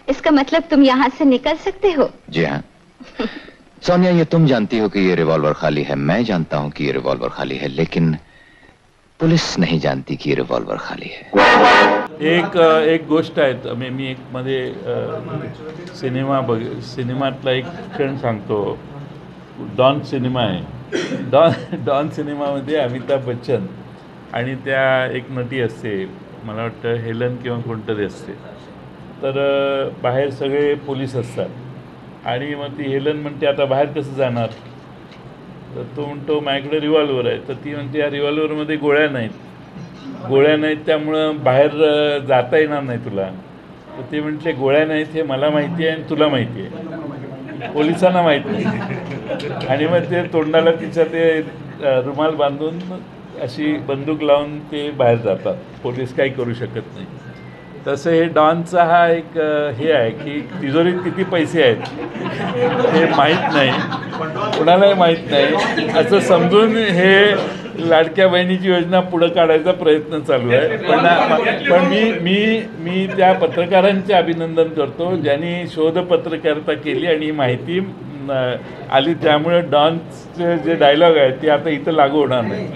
इसका मतलब तुम यहाँ से निकल सकते हो? जी हाँ सोनिया, ये तुम जानती हो कि ये रिवॉल्वर खाली है, मैं जानता हूँ कि ये रिवॉल्वर खाली है, लेकिन पुलिस नहीं जानती कि ये रिवॉल्वर खाली है। एक गोष्ट आहे, मी एक मध्ये सिनेमातला एक क्षण सांगतो. डॉन सिनेमा आहे. डॉन सिनेमामध्ये अमिताभ बच्चन आणि त्या एक नटी असते, मला वाटतं हेलन किंवा कोणतरी असते. तर बाहेर सगळे पोलीस असतात आणि मग ती हेलन म्हणते आता बाहेर कसं जाणार. तर तो म्हणतो माझ्याकडे रिव्हॉल्वर आहे. तर ती म्हणते या रिव्हॉल्वरमध्ये गोळ्या नाहीत त्यामुळं बाहेर जाता येणार नाही तुला. तर ते म्हटले गोळ्या नाहीत हे मला माहिती आहे आणि तुला माहिती आहे, पोलिसांना माहीत नाही. आणि मग ते तोंडाला तिच्या ते रुमाल बांधून अशी बंदूक लावून ते बाहेर जातात, पोलीस काही करू शकत नाही. तसं हे डॉनचा हा एक हे आहे की तिजोरीत किती पैसे आहेत हे माहीत नाही, कुणालाही माहीत नाही, असं समजून हे लाडक्या बहिणीची योजना पुढं काढायचा प्रयत्न चालू आहे. पण मी त्या पत्रकारांचे अभिनंदन करतो ज्यांनी शोधपत्रकारिता केली आणि ही माहिती आली. त्यामुळे डॉनचे जे डायलॉग आहेत ते आता इथं लागू होणार नाही.